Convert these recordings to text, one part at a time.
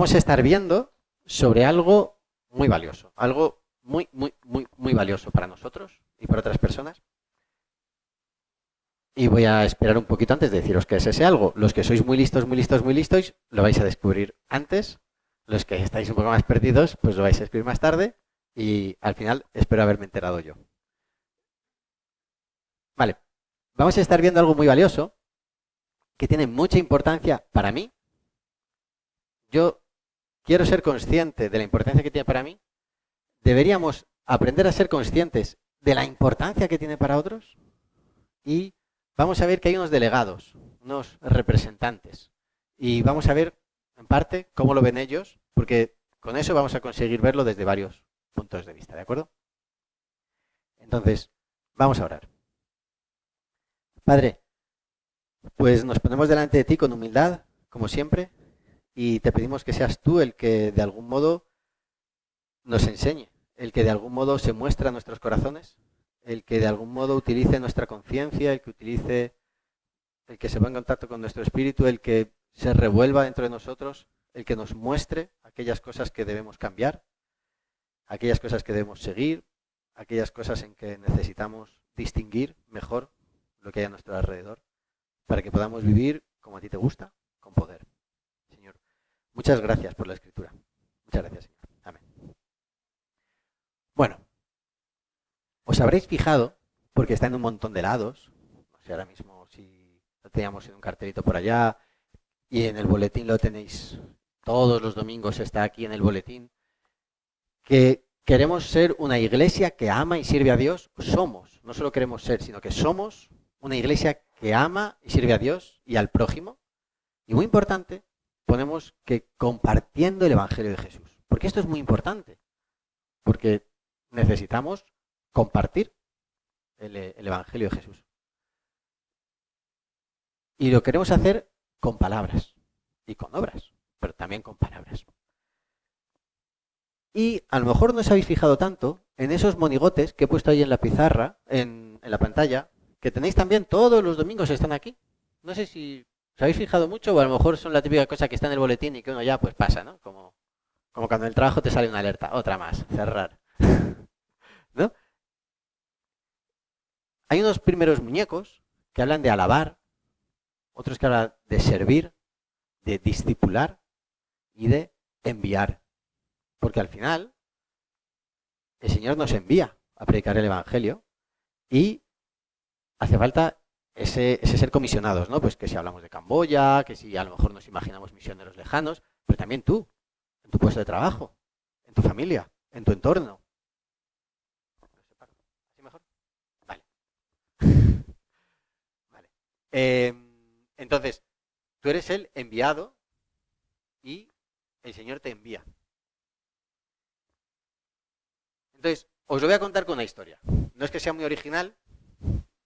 vamos a estar viendo sobre algo muy valioso, algo muy valioso para nosotros y para otras personas. Y voy a esperar un poquito antes de deciros qué es ese algo. Los que sois muy listos, lo vais a descubrir antes. Los que estáis un poco más perdidos, pues lo vais a descubrir más tarde. Y al final espero haberme enterado yo. Vale, vamos a estar viendo algo muy valioso que tiene mucha importancia para mí. Yo quiero ser consciente de la importancia que tiene para mí. Deberíamos aprender a ser conscientes de la importancia que tiene para otros. Y vamos a ver que hay unos delegados, unos representantes. Y vamos a ver, en parte, cómo lo ven ellos, porque con eso vamos a conseguir verlo desde varios puntos de vista, ¿de acuerdo? Entonces, vamos a orar. Padre, pues nos ponemos delante de ti con humildad, como siempre, y te pedimos que seas tú el que de algún modo nos enseñe, el que de algún modo se muestra a nuestros corazones, el que de algún modo utilice nuestra conciencia, el que se ponga en contacto con nuestro espíritu, el que se revuelva dentro de nosotros, el que nos muestre aquellas cosas que debemos cambiar, aquellas cosas que debemos seguir, aquellas cosas en que necesitamos distinguir mejor lo que hay a nuestro alrededor, para que podamos vivir como a ti te gusta, con poder. Señor, muchas gracias por la escritura. Muchas gracias, Señor. Amén. Bueno, os habréis fijado, porque está en un montón de lados, no sé ahora mismo si lo teníamos en un cartelito por allá, y en el boletín lo tenéis, todos los domingos está aquí en el boletín, que queremos ser una iglesia que ama y sirve a Dios. Somos, no solo queremos ser, sino que somos una iglesia que ama y sirve a Dios y al prójimo. Y muy importante, ponemos que compartiendo el Evangelio de Jesús. Porque esto es muy importante. Porque necesitamos compartir el Evangelio de Jesús. Y lo queremos hacer con palabras y con obras, pero también con palabras. Y a lo mejor no os habéis fijado tanto en esos monigotes que he puesto ahí en la pizarra, en la pantalla, que tenéis también todos los domingos, están aquí. No sé si os habéis fijado mucho o a lo mejor son la típica cosa que está en el boletín y que uno ya pues pasa, ¿no? Como cuando en el trabajo te sale una alerta, otra más, cerrar. ¿No? Hay unos primeros muñecos que hablan de alabar, otros que hablan de servir, de discipular y de enviar. Porque al final el Señor nos envía a predicar el Evangelio y hace falta ese ser comisionados, ¿no? Pues que si hablamos de Camboya, que si a lo mejor nos imaginamos misioneros lejanos, pero también tú, en tu puesto de trabajo, en tu familia, en tu entorno. ¿Así mejor? Vale. Vale. Entonces, tú eres el enviado y el Señor te envía. Entonces, os lo voy a contar con una historia. No es que sea muy original,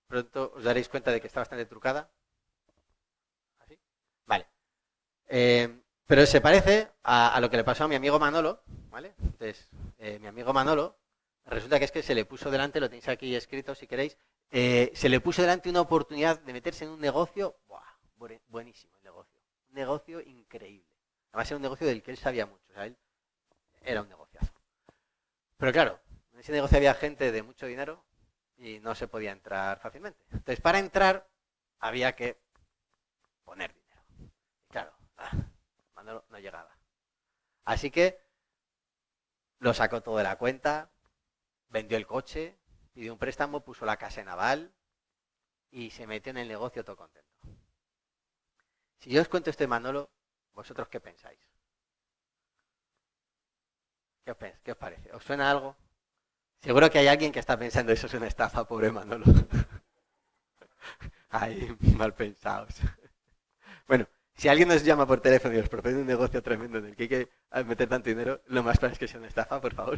pronto os daréis cuenta de que está bastante trucada. ¿Así? Vale. Pero se parece a lo que le pasó a mi amigo Manolo, ¿vale? Entonces, mi amigo Manolo, resulta que es que se le puso delante, lo tenéis aquí escrito si queréis, se le puso delante una oportunidad de meterse en un negocio, ¡buah! Buenísimo el negocio, un negocio increíble. Además era un negocio del que él sabía mucho, o sea, él era un negociazo. Pero claro, en ese negocio había gente de mucho dinero y no se podía entrar fácilmente. Entonces, para entrar había que poner dinero. Y claro, Manolo no llegaba. Así que lo sacó todo de la cuenta, vendió el coche, pidió un préstamo, puso la casa en aval y se metió en el negocio todo contento. Si yo os cuento esto de Manolo, ¿vosotros qué pensáis? ¿Qué os parece? ¿Os suena algo? Seguro que hay alguien que está pensando eso es una estafa, pobre Manolo. Ay, mal pensados. Bueno, si alguien nos llama por teléfono y os propone un negocio tremendo en el que hay que meter tanto dinero, lo más probable es que sea una estafa, por favor.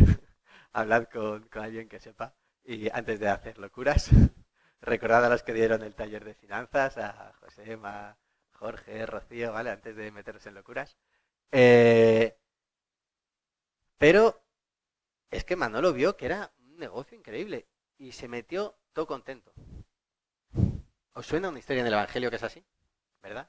Hablad con alguien que sepa. Y antes de hacer locuras, recordad a los que dieron el taller de finanzas, a José, a Jorge, Rocío, ¿vale? Antes de meteros en locuras. Pero es que Manolo vio que era un negocio increíble y se metió todo contento. ¿Os suena una historia en el Evangelio que es así? ¿Verdad?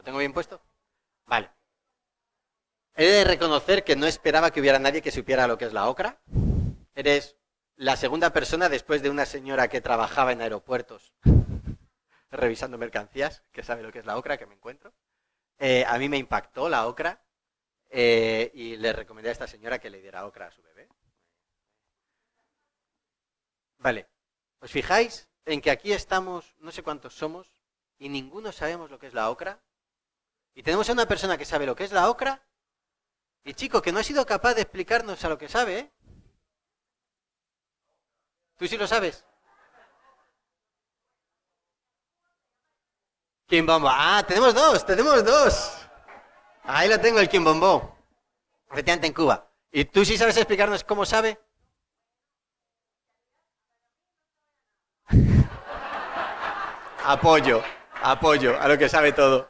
¿Lo tengo bien puesto? Vale. He de reconocer que no esperaba que hubiera nadie que supiera lo que es la ocra. Eres la segunda persona después de una señora que trabajaba en aeropuertos revisando mercancías, que sabe lo que es la ocra, que me encuentro. A mí me impactó la ocra y le recomendé a esta señora que le diera ocra a su bebé. Vale. ¿Os fijáis en que aquí estamos, no sé cuántos somos, y ninguno sabemos lo que es la ocra? Y tenemos a una persona que sabe lo que es la ocra, y chico, que no ha sido capaz de explicarnos a lo que sabe, ¿eh? ¿Tú sí lo sabes? Quimbombo. Ah, tenemos dos. Ahí lo tengo, el quimbombo. Efectivamente en Cuba. ¿Y tú sí sabes explicarnos cómo sabe? Apoyo a lo que sabe todo.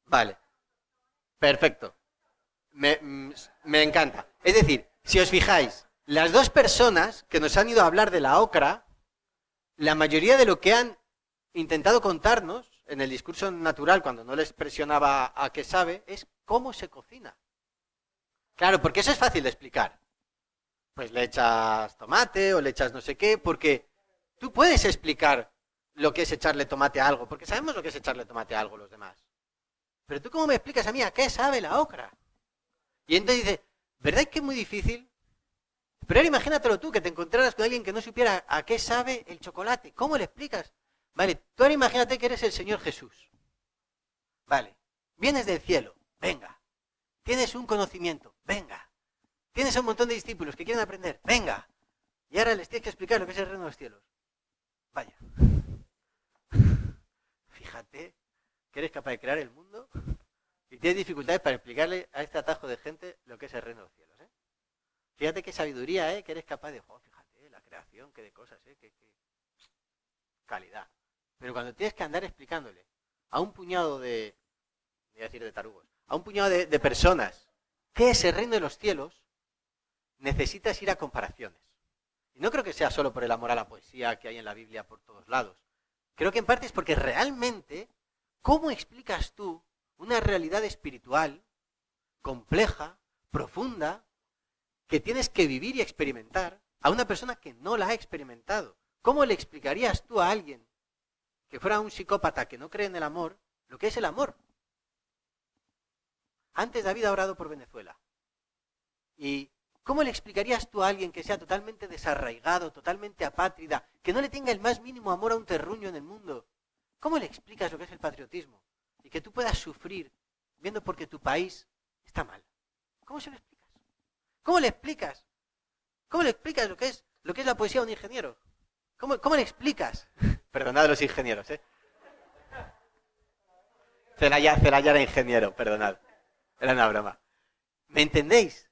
Vale, perfecto. Me encanta. Es decir, si os fijáis, las dos personas que nos han ido a hablar de la ocra, la mayoría de lo que han intentado contarnos en el discurso natural, cuando no les presionaba a qué sabe, es cómo se cocina. Claro, porque eso es fácil de explicar. Pues le echas tomate o le echas no sé qué, porque tú puedes explicar lo que es echarle tomate a algo, porque sabemos lo que es echarle tomate a algo los demás. Pero tú cómo me explicas a mí a qué sabe la ocra. Y entonces dice, ¿verdad que es muy difícil? Pero ahora imagínatelo tú, que te encontraras con alguien que no supiera a qué sabe el chocolate. ¿Cómo le explicas? Vale, tú ahora imagínate que eres el Señor Jesús. Vale, vienes del cielo, venga. Tienes un conocimiento, venga. Tienes a un montón de discípulos que quieren aprender, venga. Y ahora les tienes que explicar lo que es el reino de los cielos. Vaya. Fíjate que eres capaz de crear el mundo y tienes dificultades para explicarle a este atajo de gente lo que es el reino de los cielos. Fíjate qué sabiduría, que eres capaz de... fíjate, la creación, qué de cosas, qué calidad. Pero cuando tienes que andar explicándole a un puñado de... voy a decir de tarugos, a un puñado de personas qué es el reino de los cielos, necesitas ir a comparaciones. Y no creo que sea solo por el amor a la poesía que hay en la Biblia por todos lados. Creo que en parte es porque realmente, ¿cómo explicas tú una realidad espiritual, compleja, profunda, que tienes que vivir y experimentar a una persona que no la ha experimentado? ¿Cómo le explicarías tú a alguien que fuera un psicópata que no cree en el amor lo que es el amor? Antes David ha orado por Venezuela. ¿Y cómo le explicarías tú a alguien que sea totalmente desarraigado, totalmente apátrida, que no le tenga el más mínimo amor a un terruño en el mundo? ¿Cómo le explicas lo que es el patriotismo? Y que tú puedas sufrir viendo porque tu país está mal. ¿Cómo se lo explicas? ¿Cómo le explicas? ¿Cómo le explicas lo que es la poesía a un ingeniero? ¿Cómo le explicas? Perdonad a los ingenieros, Celaya era ingeniero, perdonad. Era una broma. ¿Me entendéis?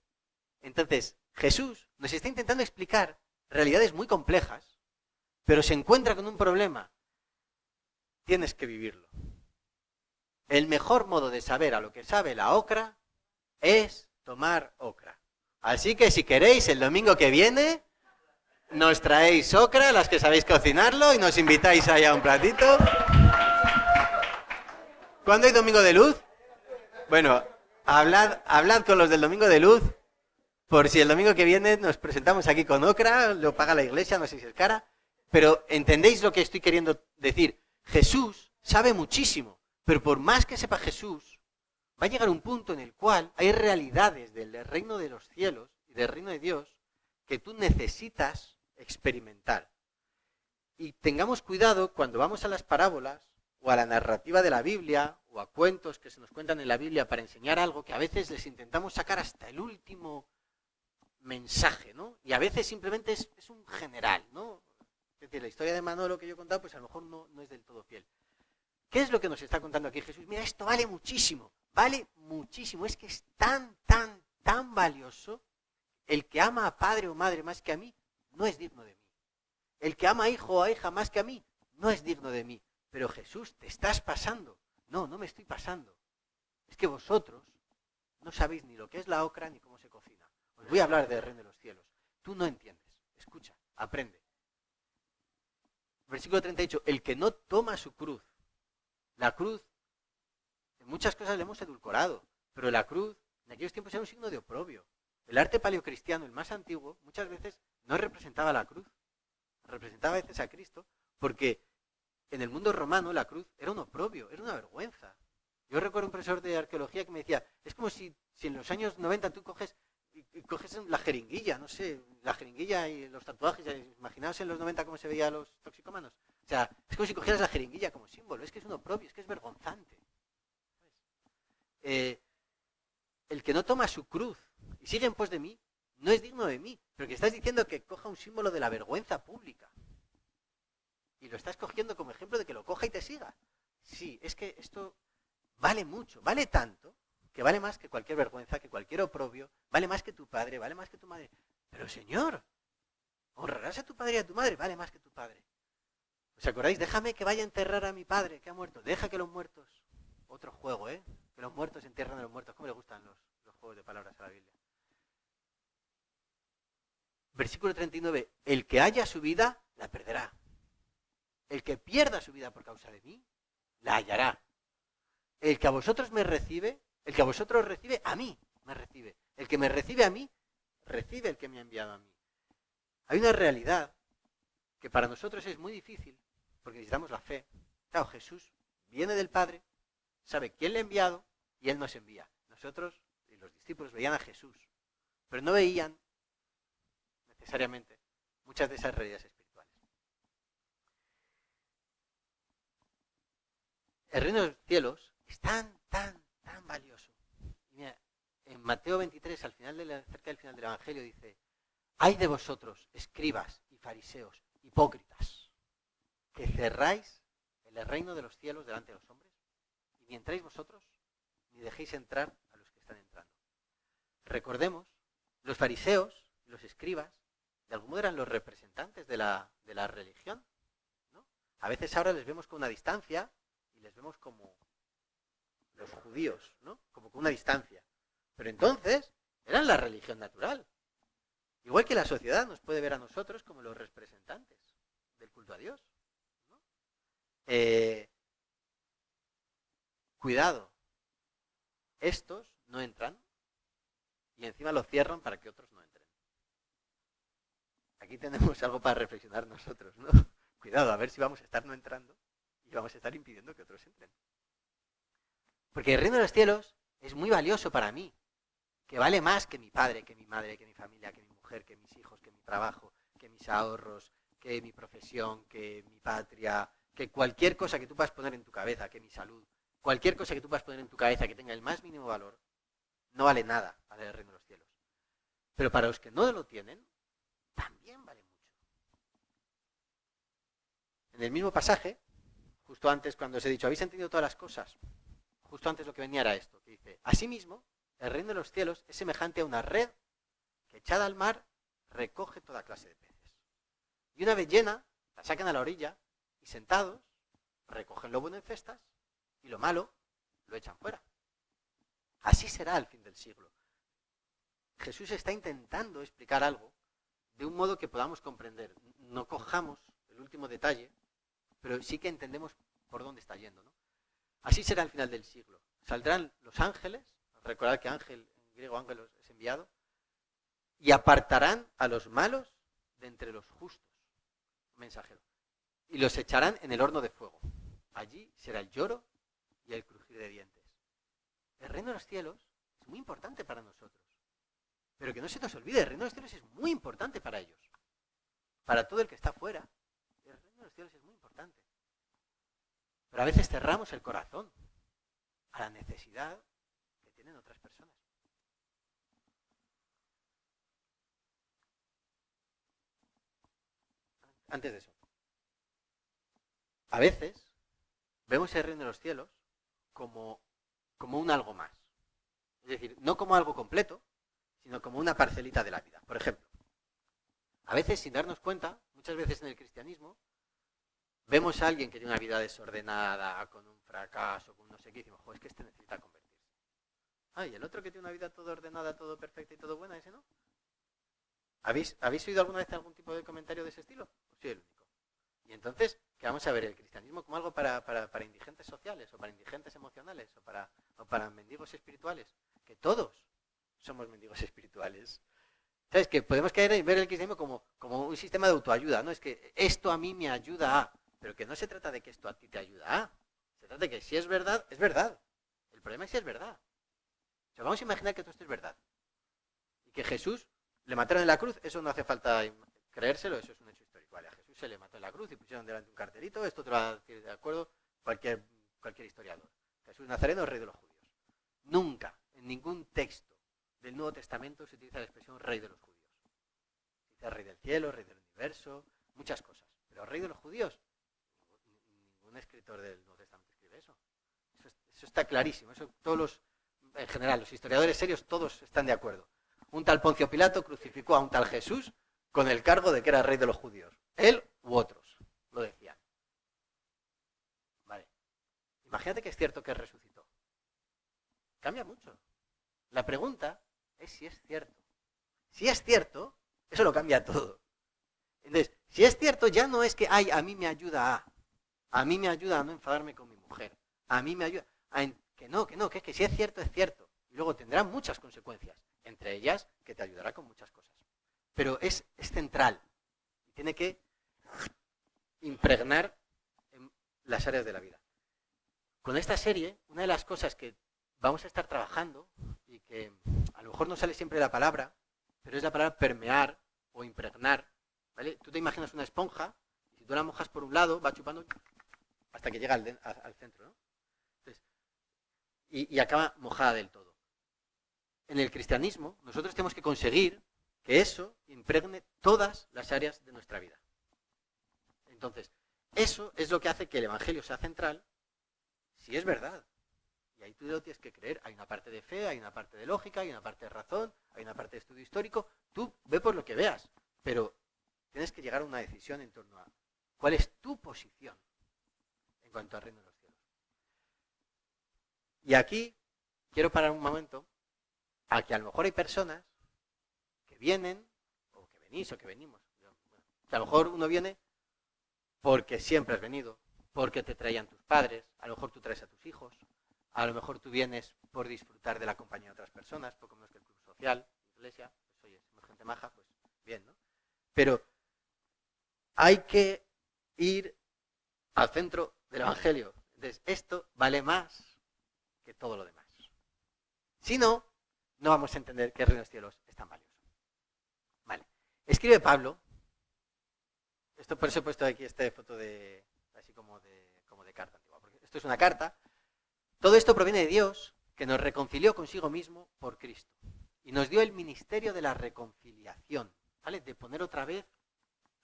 Entonces, Jesús nos está intentando explicar realidades muy complejas, pero se encuentra con un problema. Tienes que vivirlo. El mejor modo de saber a lo que sabe la ocra es tomar ocra. Así que si queréis, el domingo que viene, nos traéis ocra, las que sabéis cocinarlo, y nos invitáis ahí a un platito. ¿Cuándo hay domingo de luz? Bueno, hablad con los del domingo de luz, por si el domingo que viene nos presentamos aquí con ocra, lo paga la iglesia, no sé si es cara, pero ¿entendéis lo que estoy queriendo decir? Jesús sabe muchísimo, pero por más que sepa Jesús, va a llegar un punto en el cual hay realidades del reino de los cielos y del reino de Dios que tú necesitas experimentar. Y tengamos cuidado cuando vamos a las parábolas o a la narrativa de la Biblia o a cuentos que se nos cuentan en la Biblia para enseñar algo, que a veces les intentamos sacar hasta el último mensaje, ¿no? Y a veces simplemente es un general, ¿no? Es decir, la historia de Manolo que yo he contado, pues a lo mejor no es del todo fiel. ¿Qué es lo que nos está contando aquí Jesús? Mira, esto vale muchísimo, es que es tan valioso. El que ama a padre o madre más que a mí, no es digno de mí. El que ama a hijo o a hija más que a mí, no es digno de mí. Pero Jesús, te estás pasando. No me estoy pasando. es que vosotros no sabéis ni lo que es la ocra ni cómo se cocina. Os voy a hablar del reino de los cielos. Tú no entiendes. Escucha, aprende. Versículo 38, el que no toma su cruz. La cruz, en muchas cosas le hemos edulcorado, pero la cruz en aquellos tiempos era un signo de oprobio. El arte paleocristiano, el más antiguo, muchas veces no representaba la cruz. Representaba a veces a Cristo, porque en el mundo romano la cruz era un oprobio, era una vergüenza. Yo recuerdo un profesor de arqueología que me decía, es como si en los años 90 tú coges la jeringuilla, no sé, la jeringuilla y los tatuajes, imaginaos en los 90 cómo se veía a los toxicómanos. O sea, es como si cogieras la jeringuilla como símbolo, es que es un oprobio, es que es vergonzante. El que no toma su cruz y sigue en pos de mí, no es digno de mí, pero que estás diciendo que coja un símbolo de la vergüenza pública. Y lo estás cogiendo como ejemplo de que lo coja y te siga. Sí, es que esto vale mucho, vale tanto, que vale más que cualquier vergüenza, que cualquier oprobio, vale más que tu padre, vale más que tu madre. Pero Señor, honrarás a tu padre y a tu madre, vale más que tu padre. ¿Os acordáis? Déjame que vaya a enterrar a mi padre que ha muerto. Deja que los muertos, otro juego, que los muertos entierran a los muertos. ¿Cómo le gustan los juegos de palabras a la Biblia? Versículo 39, el que haya su vida, la perderá. El que pierda su vida por causa de mí, la hallará. El que a vosotros me recibe, el que a vosotros recibe, a mí me recibe. El que me recibe a mí, recibe el que me ha enviado a mí. Hay una realidad que para nosotros es muy difícil, porque necesitamos la fe. Claro, Jesús viene del Padre, sabe quién le ha enviado y Él nos envía. Nosotros y los discípulos veían a Jesús, pero no veían necesariamente muchas de esas realidades espirituales. El reino de los cielos es tan valioso. Mira, en Mateo 23, cerca del final del Evangelio, dice, ¡ay de vosotros, escribas y fariseos, hipócritas, que cerráis el reino de los cielos delante de los hombres, y ni entráis vosotros, ni dejéis entrar a los que están entrando! Recordemos, los fariseos, los escribas, de algún modo eran los representantes de la religión, ¿no? A veces ahora les vemos con una distancia y les vemos como los judíos, ¿no? Como con una distancia. Pero entonces eran la religión natural. Igual que la sociedad nos puede ver a nosotros como los representantes del culto a Dios, ¿no? Cuidado, estos no entran y encima lo cierran para que otros no entren. Aquí tenemos algo para reflexionar nosotros, ¿no? Cuidado, a ver si vamos a estar no entrando y vamos a estar impidiendo que otros entren. Porque el reino de los cielos es muy valioso para mí, que vale más que mi padre, que mi madre, que mi familia, que mi mujer, que mis hijos, que mi trabajo, que mis ahorros, que mi profesión, que mi patria, que cualquier cosa que tú puedas poner en tu cabeza, que mi salud, cualquier cosa que tú puedas poner en tu cabeza que tenga el más mínimo valor, no vale nada para el reino de los cielos. Pero para los que no lo tienen, también vale mucho. En el mismo pasaje, justo antes cuando os he dicho, habéis entendido todas las cosas, justo antes lo que venía era esto, que dice, asimismo, el reino de los cielos es semejante a una red que echada al mar recoge toda clase de peces. Y una vez llena, la sacan a la orilla y sentados recogen lo bueno en cestas y lo malo lo echan fuera. Así será al fin del siglo. Jesús está intentando explicar algo de un modo que podamos comprender. No cojamos el último detalle, pero sí que entendemos por dónde está yendo, ¿no? Así será al final del siglo. Saldrán los ángeles, recordad que ángel, en griego ángel es enviado, y apartarán a los malos de entre los justos, mensajero, y los echarán en el horno de fuego. Allí será el lloro y el crujir de dientes. El reino de los cielos es muy importante para nosotros, pero que no se nos olvide, el reino de los cielos es muy importante para ellos. Para todo el que está fuera, el reino de los cielos es muy importante. Pero a veces cerramos el corazón a la necesidad que tienen otras personas. Antes de eso, a veces vemos el reino de los cielos como un algo más. Es decir, no como algo completo, sino como una parcelita de la vida. Por ejemplo, a veces sin darnos cuenta, muchas veces en el cristianismo, vemos a alguien que tiene una vida desordenada, con un fracaso, con no sé qué, y decimos, es que este necesita convertirse. Ah, y el otro que tiene una vida todo ordenada, todo perfecta y todo buena, ese no. ¿Habéis oído alguna vez algún tipo de comentario de ese estilo? Pues soy el único. Y entonces, ¿qué vamos a ver? ¿El cristianismo como algo para indigentes sociales, o para indigentes emocionales, o para mendigos espirituales? Que todos somos mendigos espirituales. ¿Sabes? Que podemos caer y ver el cristianismo como un sistema de autoayuda, ¿no? Es que esto a mí me ayuda a... Pero que no se trata de que esto a ti te ayuda a... Se trata de que si es verdad, es verdad. El problema es si es verdad. O sea, vamos a imaginar que todo esto es verdad. Y que Jesús le mataron en la cruz, eso no hace falta creérselo, eso es un hecho histórico. Vale, a Jesús se le mató en la cruz y pusieron delante un cartelito, esto te lo va a decir de acuerdo cualquier historiador. Jesús Nazareno, rey de los judíos. Nunca, en ningún texto del Nuevo Testamento se utiliza la expresión rey de los judíos. Se dice rey del cielo, rey del universo, muchas cosas. Pero rey de los judíos, ningún escritor del Nuevo Testamento escribe eso. Eso está clarísimo. Eso en general, los historiadores serios todos están de acuerdo. Un tal Poncio Pilato crucificó a un tal Jesús con el cargo de que era rey de los judíos. Él u otros lo decían. Vale. Imagínate que es cierto que resucitó. Cambia mucho. La pregunta es si es cierto. Si es cierto, eso lo cambia todo. Entonces, si es cierto, ya no es que, ay, a mí me ayuda a mí me ayuda a no enfadarme con mi mujer. A mí me ayuda que es que si es cierto, es cierto. Y luego tendrá muchas consecuencias. Entre ellas, que te ayudará con muchas cosas. Pero es central. Y tiene que impregnar en las áreas de la vida. Con esta serie, una de las cosas que vamos a estar trabajando, y que a lo mejor no sale siempre la palabra, pero es la palabra permear o impregnar. ¿Vale? Tú te imaginas una esponja, y si tú la mojas por un lado, va chupando hasta que llega al centro, ¿no? Entonces, y acaba mojada del todo. En el cristianismo, nosotros tenemos que conseguir que eso impregne todas las áreas de nuestra vida. Entonces, eso es lo que hace que el Evangelio sea central, si es verdad. Y ahí tú lo tienes que creer. Hay una parte de fe, hay una parte de lógica, hay una parte de razón, hay una parte de estudio histórico. Tú ve por lo que veas, pero tienes que llegar a una decisión en torno a cuál es tu posición en cuanto al reino de los cielos. Y aquí quiero parar un momento a que a lo mejor hay personas que vienen, o que venís, o que venimos. Que a lo mejor uno viene porque siempre has venido, porque te traían tus padres, a lo mejor tú traes a tus hijos, a lo mejor tú vienes por disfrutar de la compañía de otras personas, poco menos que el club social, iglesia, pues oye, somos gente maja, pues bien, ¿no? Pero hay que ir al centro del Evangelio. Entonces, esto vale más que todo lo demás. Si no, no vamos a entender que el reino de los cielos es tan valioso. Vale. Escribe Pablo. Esto por eso he puesto aquí esta foto de así como de carta antigua. Porque esto es una carta. Todo esto proviene de Dios, que nos reconcilió consigo mismo por Cristo. Y nos dio el ministerio de la reconciliación. ¿Vale? De poner otra vez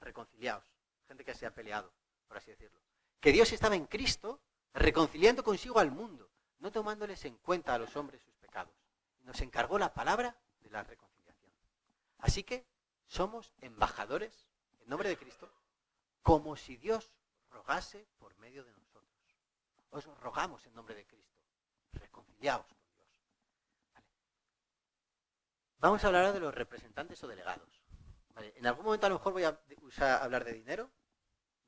reconciliados. Gente que se ha peleado, por así decirlo. Que Dios estaba en Cristo reconciliando consigo al mundo, no tomándoles en cuenta a los hombres sus pecados. Nos encargó la palabra de la reconciliación. Así que somos embajadores en nombre de Cristo, como si Dios rogase por medio de nosotros. Os rogamos en nombre de Cristo, reconciliaos con Dios. ¿Vale? Vamos a hablar ahora de los representantes o delegados. ¿Vale? En algún momento a lo mejor voy a hablar de dinero,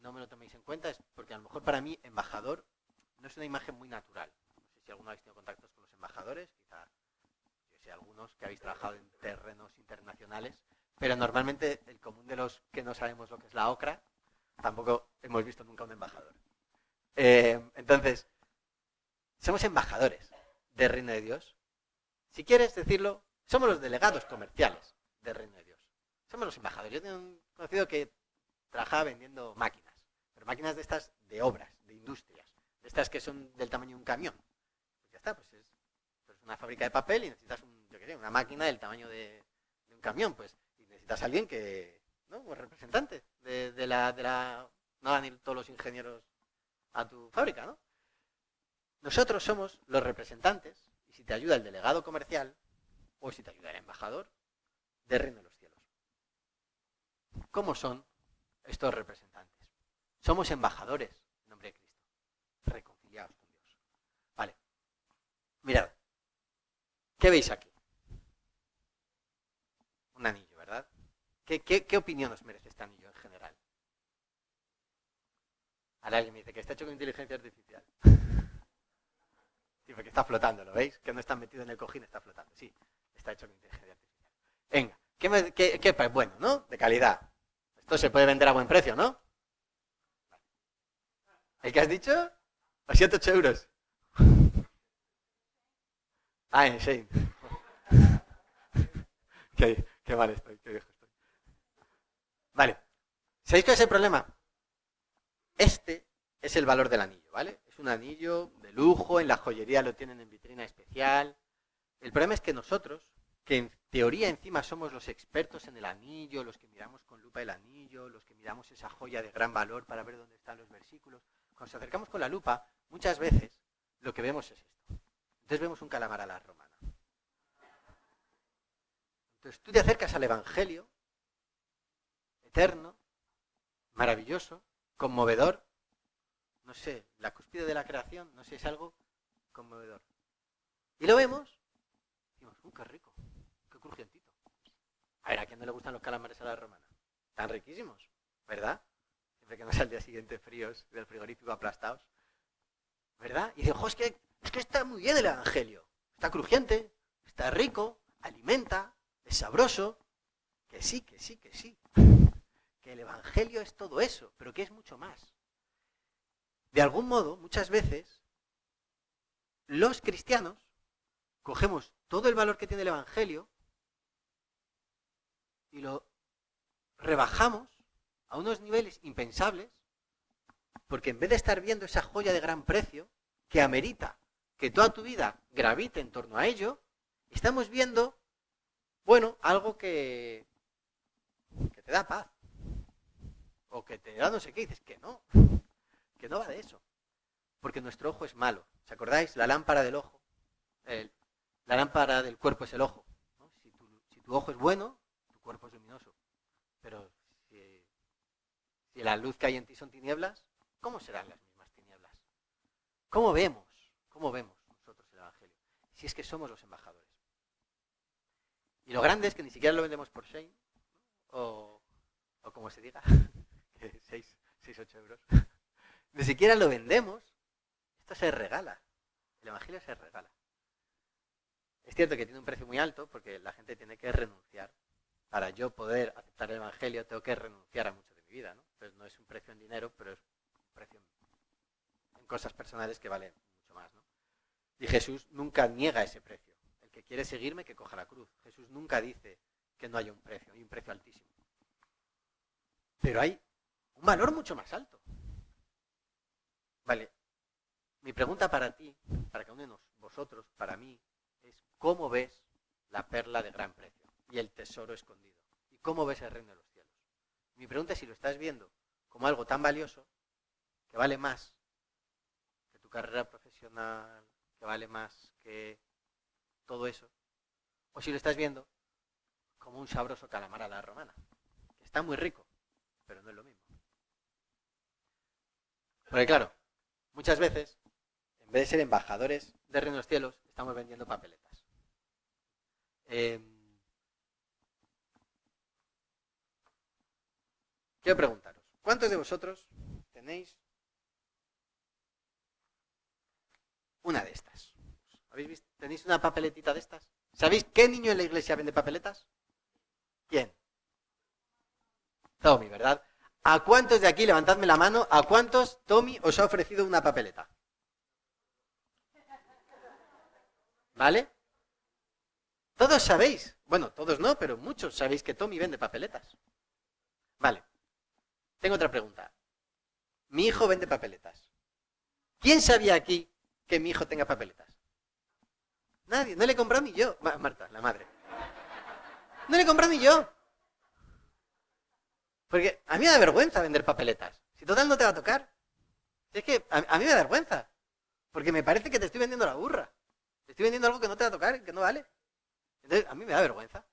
no me lo toméis en cuenta, es porque a lo mejor para mí embajador no es una imagen muy natural. No sé si alguno habéis tenido contactos con los embajadores, quizá algunos que habéis trabajado en terrenos internacionales, pero normalmente el común de los que no sabemos lo que es la OCRA, tampoco hemos visto nunca un embajador. Entonces, somos embajadores del reino de Dios. Si quieres decirlo, somos los delegados comerciales del reino de Dios. Somos los embajadores. Yo tengo un conocido que trabajaba vendiendo máquinas, pero máquinas de estas de obras, de industrias, de estas que son del tamaño de un camión. Pues ya está, pues es una fábrica de papel y necesitas una máquina del tamaño de un camión, pues, y necesitas a alguien que, ¿no? Un representante de la no van a ir todos los ingenieros a tu fábrica, ¿no? Nosotros somos los representantes, y si te ayuda el delegado comercial, o si te ayuda el embajador, del reino de los cielos. ¿Cómo son estos representantes? Somos embajadores en nombre de Cristo, reconciliados con Dios. Vale. Mirad. ¿Qué veis aquí? Un anillo, ¿verdad? ¿Qué opinión os merece este anillo en general? Ahora alguien me dice que está hecho con inteligencia artificial. Sí, porque está flotando, ¿lo veis? Que no está metido en el cojín, está flotando. Sí, está hecho con inteligencia artificial. Venga, ¿qué bueno, ¿no? De calidad. Esto se puede vender a buen precio, ¿no? ¿El que has dicho? A 7-8 euros. Ah, en Shane. Qué mal estoy, qué viejo estoy. Vale. ¿Sabéis cuál es el problema? Este es el valor del anillo, ¿vale? Es un anillo de lujo, en la joyería lo tienen en vitrina especial. El problema es que nosotros, que en teoría encima somos los expertos en el anillo, los que miramos con lupa el anillo, los que miramos esa joya de gran valor para ver dónde están los versículos, cuando nos acercamos con la lupa, muchas veces lo que vemos es esto. Entonces vemos un calamar a la romana. Entonces tú te acercas al Evangelio, eterno, maravilloso, conmovedor, no sé, la cúspide de la creación, no sé, es algo conmovedor. Y lo vemos, y decimos, qué rico, qué crujientito. A ver, ¿a quién no le gustan los calamares a la romana? Tan riquísimos, ¿verdad? Siempre que nos al día siguiente fríos, del frigorífico aplastados. ¿Verdad? Y dice, es que está muy bien el Evangelio. Está crujiente, está rico, alimenta, es sabroso. Que sí. Que el Evangelio es todo eso, pero que es mucho más. De algún modo, muchas veces, los cristianos cogemos todo el valor que tiene el Evangelio y lo rebajamos a unos niveles impensables, porque en vez de estar viendo esa joya de gran precio, que amerita que toda tu vida gravite en torno a ello, estamos viendo, bueno, algo que te da paz, o que te da no sé qué, y dices que no va de eso, porque nuestro ojo es malo. ¿Os acordáis? La lámpara del ojo, la lámpara del cuerpo es el ojo, ¿no? Si tu ojo es bueno, tu cuerpo es luminoso, pero si la luz que hay en ti son tinieblas, ¿cómo serán las mismas tinieblas? ¿Cómo vemos nosotros el Evangelio? Si es que somos los embajadores. Y lo grande es que ni siquiera lo vendemos por Shane, o como se diga, que 6-8 euros. Ni siquiera lo vendemos. Esto se regala. El Evangelio se regala. Es cierto que tiene un precio muy alto porque la gente tiene que renunciar. Para yo poder aceptar el Evangelio tengo que renunciar a mucho de mi vida, ¿no? Entonces no es un precio en dinero, pero es un precio en cosas personales que valen mucho más, ¿no? Y Jesús nunca niega ese precio. El que quiere seguirme, que coja la cruz. Jesús nunca dice que no haya un precio, hay un precio altísimo. Pero hay un valor mucho más alto. Vale, mi pregunta para ti, para cada uno de vosotros, para mí, es ¿cómo ves la perla de gran precio y el tesoro escondido? ¿Y cómo ves el reino de los cielos? Mi pregunta es si lo estás viendo como algo tan valioso, que vale más que tu carrera profesional, que vale más que todo eso, o si lo estás viendo como un sabroso calamar a la romana, que está muy rico, pero no es lo mismo. Porque claro, muchas veces, en vez de ser embajadores del reino de los cielos, estamos vendiendo papeletas. Quiero preguntaros, ¿cuántos de vosotros tenéis una de estas? ¿Habéis visto? ¿Tenéis una papeletita de estas? ¿Sabéis qué niño en la iglesia vende papeletas? ¿Quién? Tommy, ¿verdad? ¿A cuántos de aquí, levantadme la mano, a cuántos Tommy os ha ofrecido una papeleta? ¿Vale? Todos sabéis, bueno, todos no, pero muchos sabéis que Tommy vende papeletas. Vale. Tengo otra pregunta. Mi hijo vende papeletas. ¿Quién sabía aquí que mi hijo tenga papeletas? Nadie, no le he comprado ni yo. Marta, la madre. No le he comprado ni yo. Porque a mí me da vergüenza vender papeletas. Si total no te va a tocar. Es que a mí me da vergüenza. Porque me parece que te estoy vendiendo la burra. Te estoy vendiendo algo que no te va a tocar, que no vale. Entonces, a mí me da vergüenza.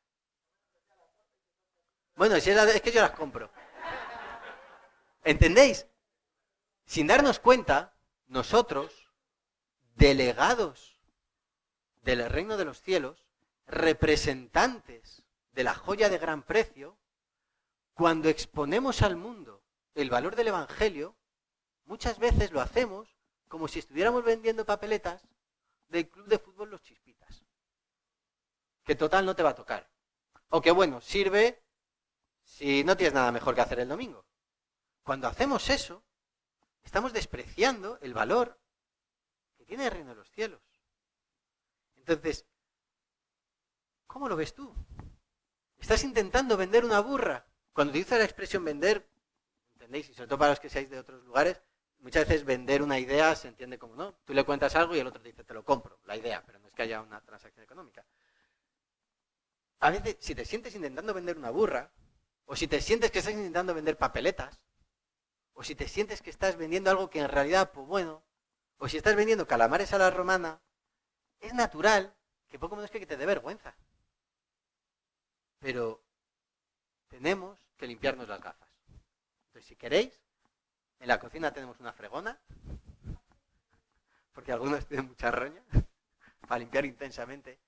Bueno, si es que yo las compro. ¿Entendéis? Sin darnos cuenta, nosotros, delegados del reino de los cielos, representantes de la joya de gran precio, cuando exponemos al mundo el valor del Evangelio, muchas veces lo hacemos como si estuviéramos vendiendo papeletas del club de fútbol Los Chispitas. Que total no te va a tocar. O que bueno, sirve si no tienes nada mejor que hacer el domingo. Cuando hacemos eso, estamos despreciando el valor que tiene el reino de los cielos. Entonces, ¿cómo lo ves tú? ¿Estás intentando vender una burra? Cuando utilizo la expresión vender, ¿entendéis? Y sobre todo para los que seáis de otros lugares, muchas veces vender una idea se entiende como, ¿no? Tú le cuentas algo y el otro te dice, te lo compro, la idea, pero no es que haya una transacción económica. A veces, si te sientes intentando vender una burra, o si te sientes que estás intentando vender papeletas, o si te sientes que estás vendiendo algo que en realidad, pues bueno, o si estás vendiendo calamares a la romana, es natural que poco menos que te dé vergüenza. Pero tenemos que limpiarnos las gafas. Entonces, si queréis, en la cocina tenemos una fregona, porque algunos tienen mucha roña, para limpiar intensamente.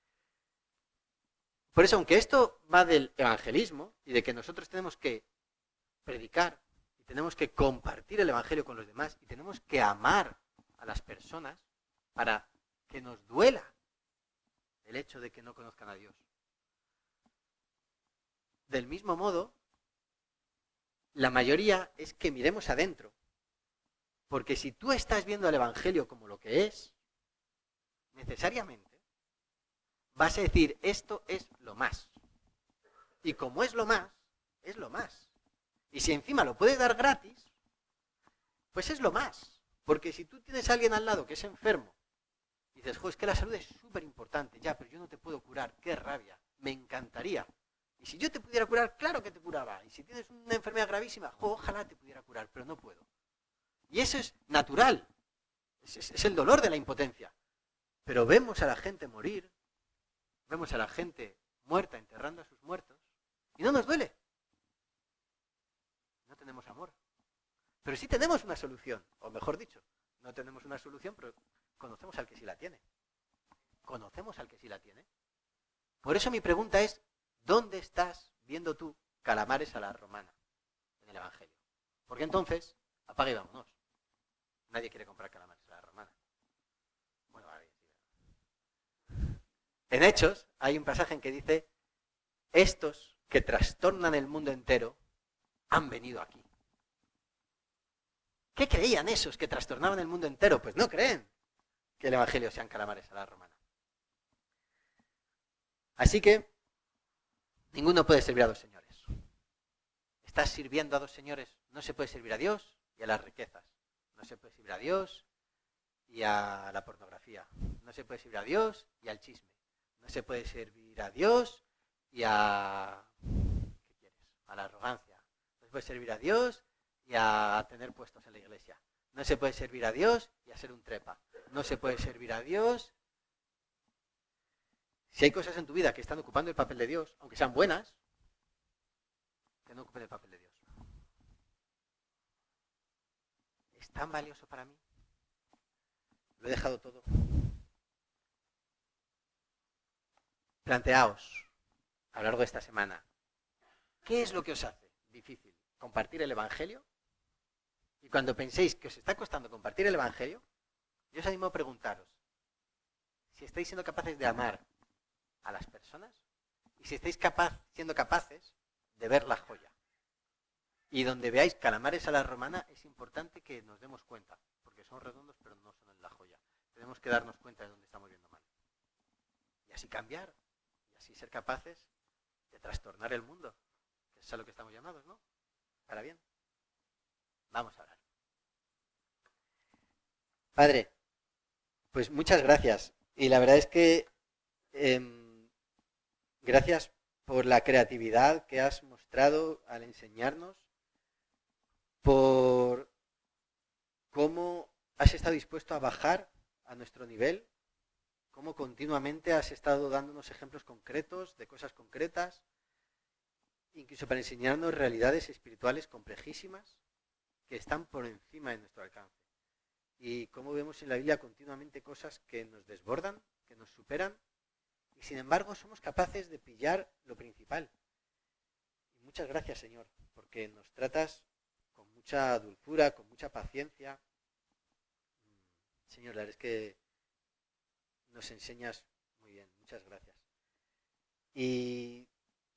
Por eso, aunque esto va del evangelismo y de que nosotros tenemos que predicar y tenemos que compartir el evangelio con los demás y tenemos que amar a las personas para que nos duela el hecho de que no conozcan a Dios. Del mismo modo, la mayoría es que miremos adentro. Porque si tú estás viendo el evangelio como lo que es, necesariamente vas a decir, esto es lo más. Y como es lo más, es lo más. Y si encima lo puedes dar gratis, pues es lo más. Porque si tú tienes a alguien al lado que es enfermo, y dices, es que la salud es súper importante, ya, pero yo no te puedo curar, qué rabia, me encantaría. Y si yo te pudiera curar, claro que te curaba. Y si tienes una enfermedad gravísima, ojalá te pudiera curar, pero no puedo. Y eso es natural. Es el dolor de la impotencia. Pero vemos a la gente morir, vemos a la gente muerta enterrando a sus muertos, y no nos duele. No tenemos amor. Pero sí tenemos una solución, o mejor dicho, no tenemos una solución, pero conocemos al que sí la tiene. Conocemos al que sí la tiene. Por eso mi pregunta es, ¿dónde estás viendo tú calamares a la romana en el Evangelio? Porque entonces, apaga y vámonos. Nadie quiere comprar calamares a la romana. Bueno, a ver. En Hechos hay un pasaje en que dice, estos que trastornan el mundo entero han venido aquí. ¿Qué creían esos que trastornaban el mundo entero? Pues no creen que el Evangelio sean calamares a la romana. Así que ninguno puede servir a dos señores. Estás sirviendo a dos señores. No se puede servir a Dios y a las riquezas. No se puede servir a Dios y a la pornografía. No se puede servir a Dios y al chisme. No se puede servir a Dios y a... ¿qué quieres? A la arrogancia. No se puede servir a Dios y a tener puestos en la iglesia. No se puede servir a Dios y a ser un trepa. No se puede servir a Dios. Si hay cosas en tu vida que están ocupando el papel de Dios, aunque sean buenas, que no ocupen el papel de Dios. ¿Es tan valioso para mí? Lo he dejado todo. Planteaos a lo largo de esta semana, ¿qué es lo que os hace difícil compartir el Evangelio? Y cuando penséis que os está costando compartir el Evangelio, yo os animo a preguntaros si estáis siendo capaces de amar a las personas y si estáis siendo capaces de ver la joya. Y donde veáis calamares a la romana es importante que nos demos cuenta, porque son redondos pero no son en la joya. Tenemos que darnos cuenta de dónde estamos viendo mal. Y así cambiar, y así ser capaces de trastornar el mundo, que es a lo que estamos llamados, ¿no? Para bien. Vamos a orar. Padre, pues muchas gracias. Y la verdad es que gracias por la creatividad que has mostrado al enseñarnos, por cómo has estado dispuesto a bajar a nuestro nivel, cómo continuamente has estado dándonos ejemplos concretos de cosas concretas, incluso para enseñarnos realidades espirituales complejísimas que están por encima de nuestro alcance. Y cómo vemos en la Biblia continuamente cosas que nos desbordan, que nos superan, y sin embargo somos capaces de pillar lo principal. Y muchas gracias, Señor, porque nos tratas con mucha dulzura, con mucha paciencia. Señor, la verdad es que nos enseñas muy bien. Muchas gracias. Y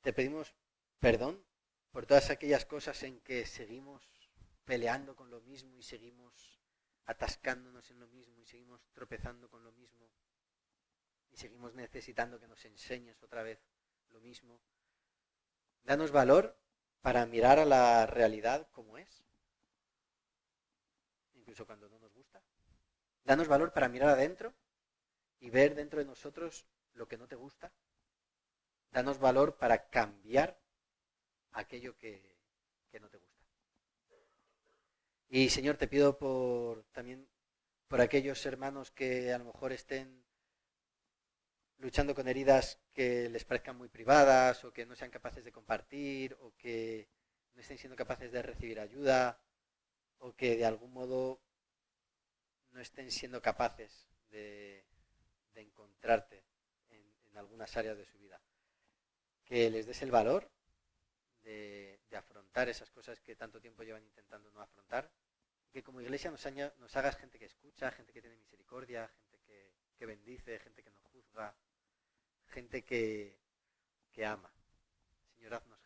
te pedimos perdón por todas aquellas cosas en que seguimos peleando con lo mismo y seguimos atascándonos en lo mismo y seguimos tropezando con lo mismo y seguimos necesitando que nos enseñes otra vez lo mismo. Danos valor para mirar a la realidad como es, incluso cuando no nos gusta. Danos valor para mirar adentro y ver dentro de nosotros lo que no te gusta. Danos valor para cambiar aquello que no te gusta. Y Señor, te pido también por aquellos hermanos que a lo mejor estén luchando con heridas que les parezcan muy privadas o que no sean capaces de compartir o que no estén siendo capaces de recibir ayuda o que de algún modo no estén siendo capaces de encontrarte en algunas áreas de su vida. Que les des el valor de afrontar esas cosas que tanto tiempo llevan intentando no afrontar. Que como iglesia nos hagas gente que escucha, gente que tiene misericordia, gente que bendice, gente que no juzga, gente que ama. Señor, haznos